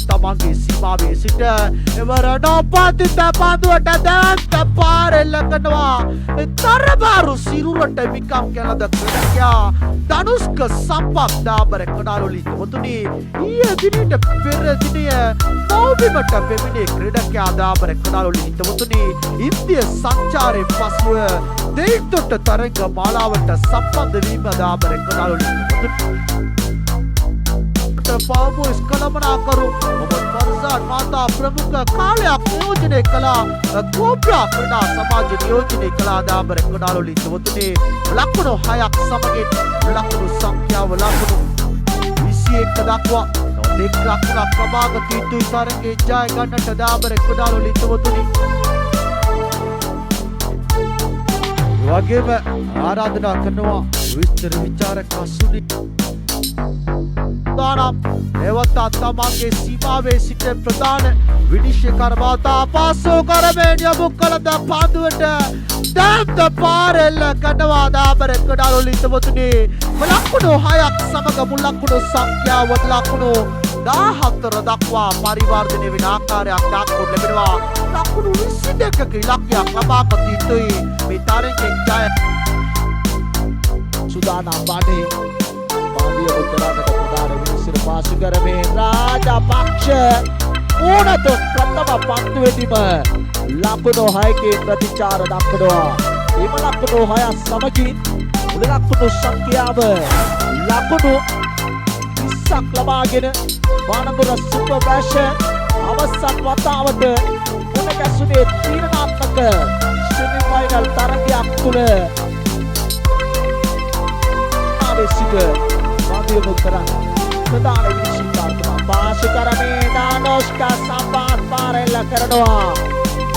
තමන්ගේ සීමාවේ සිට එවර නොපතිත පන්දුවට දැන්ත පාරෙල්ල කරනවා තරබාරු සිරුරට මිකම් කැලද ක්‍රීඩකයා ධනුෂ්ක සම්පත් දාබර කඩාලොලි තුමුතුනි ඊයේ දිනට පෙර දිනය මෞබිමට පෙමිණි ක්‍රීඩකයා දාබර කඩාලොලි තුමුතුනි ඉන්දිය සංචාරයේ පසුව දෙයිතොට තරංග මාලාවට සම්බන්ධ වීම දාබර කඩාලොලි පාවුස් කළමනාකරු මොහොමඩ් ෆර්සාන් මාතා ප්‍රමුඛ කාලයක් නියෝජනය කළා කෝබ්‍රා ක්‍රීඩා සමාජ නියෝජනය කළා දාබර කඩාලොලි තුමුතුනි ලකුණු 6ක් සමගින් ලකුණු සංඛ්‍යාව ලකුණු 21 දක්වා දෙක ලකුණක් ප්‍රභාග තීතුයි තරංගේ ජය ගන්නට දාබර කඩාලොලි තුමුතුනි වගේම ආරාධනා කරනවා විස්තර විචාරක සුනි දානම් එවත්තා තමන්ගේ සීමාවේ සිට ප්‍රධාන විනිශ්චයකර මාතා පාසෝ කරමින් යමු කළද පන්දුවට දැන්ත පාරෙල්ල කඩවා දාබර කඩාලොලි තුමුතුනි ලකුණු 6ක් සමග මුල් ලකුණු සංඛ්‍යාව ලකුණු 14 දක්වා පරිවර්තනය වෙන ආකාරයක් දක්වන්න ලැබෙනවා ලකුණු 22ක ඉලක්කයක් ලබා ගත යුතුයි මේ තරඟෙන් ජය සුදානම් වන්නේ පාදිය උත්තරාකට ප්‍රධාන විනිශ්චය පාසු කරමින් රාජපක්ෂ ඕනත ප්‍රථම පන්දුවේදීම ලකුණු 6කින් ප්‍රතිචාර දක්වනවා එම ලකුණු 6 සමගින් මුල ලකුණු සංඛ්‍යාව ලකුණු 20ක් ලබාගෙන වානදුර සුපර් බෑෂන් අවසන් වතාවට මුල ගැසුනේ තීරණාත්මක සෙමි ෆයිනල් තරගයක් තුල ආවේශික මාධ්‍යම කරන ප්‍රධාන විනිශ්චයකාරතුමා පාසු කරමින් ධනුෂ්ක සම්පත් පාරෙල්ල කරනවා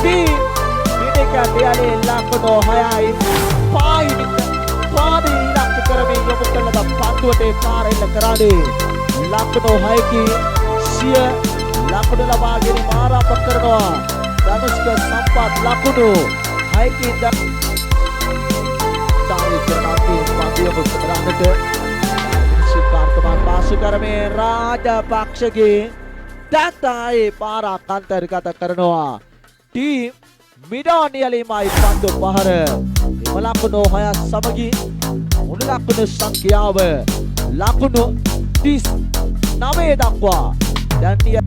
මේක දෙයලේ ලකුණු 6යි පාදී ඉලක්ක කරමින් යොමු කළ පන්දුවට පාරෙල්ල කරාදී ලකුණු 6කින් සිය ලකුණු ලබාගෙන ආරම්භ කරනවා ධනුෂ්ක සම්පත් ලකුණු 6කින් දානි කරනාදී පාදියම කරන්නට විනිශ්චයකාරතුමා පාසු කරමින් රාජපක්ෂගේ දැන්තයි පාරක් අන්තර්ගත කරනවා ටීම් මිඩානියලීමයි පන්දු පහර එම ලකුණු 6 සමගින් මුළු ලකුණු සංඛ්‍යාව ලකුණු 39 දක්වා දැන්තිය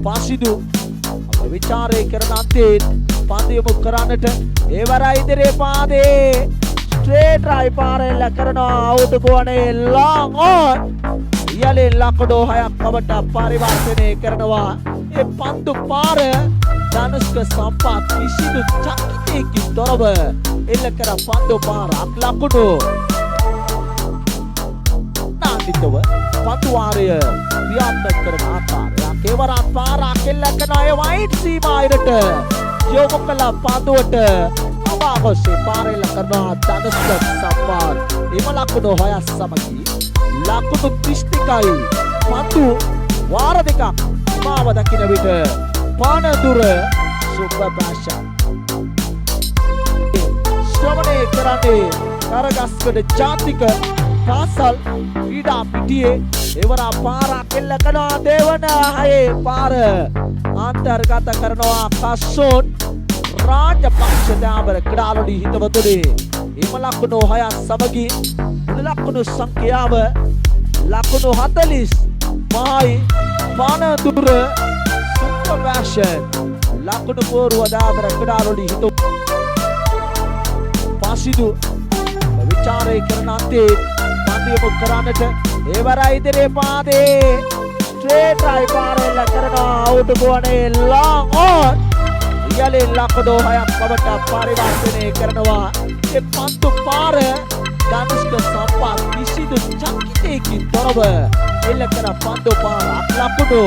පාසිදු අප විචාරය කරන අන්තයෙන් පන්දු යොමු කරන්නට ඒවර ඉදිරියේ පාදේ ස්ට්‍රේට් රයි පාරෙල්ල කරනවා අවුට් ගෝනේ ලොං ඔන් යලේ ලකුණු 6ක් බවට පරිවර්තනය කරනවා ඒ පන්දු පාර ධනුෂ්ක සම්පත් කිසිදු චකිතයකින් තොරව එල්ල කර පන්දු පාරක් ලකුණු නාටිතව පන්දු වාරය ක්‍රියාත්මක කරන ආකාරයක් ඒවරත් පාරක් එල්ල කරන ඒ වයිට් සීමාවට යොමු කළ පන්දුවට අවාගොස්සේ පාර එල්ල කරනවා ධනුෂ්ක සම්පත් එම ලකුණු 6 සමගින් ලකුණු 32යි පන්දු වාර දෙකක් මාව දකින විට පානදුර සුපර් බෑෂන් ශ්‍රවණය කරන්නේ කරගස්කඩ ජාතික පාසල් ක්‍රීඩා පිටියේ එවරා පාරක් එල්ල කරනවා දෙවන 6 පාර අන්තර්ගත කරනවා කස්සොන් රාජපක්ෂ දාබර කඩාලොලි හිතවතුනි එම ලකුණු 6 සමගින් මුළු ලකුණු සංඛ්‍යාව ලකුණු 40 මහයි පානදුර සුපර් බෑෂන් ලකුණු පෝරුව දාබර කඩාලොලි හිතු පාසිදු විචාරය කරන අන්තේ පන්දියම කරන්නට ඒවර ඉදිරියේ පාදේ ස්ට්‍රේට් රයි පාරෙල්ල කරනවා අවුට් ගෝනේ ලොං ඔන් යලේ ලකුණු 6ක් බවට පරිවර්තනය කරනවා ඒ පන්දු පාර ධනුෂ්ක සම්පත් කිසිදු චකිතයකින් තොරව එල්ල කර පන්දු පාරක් ලකුණු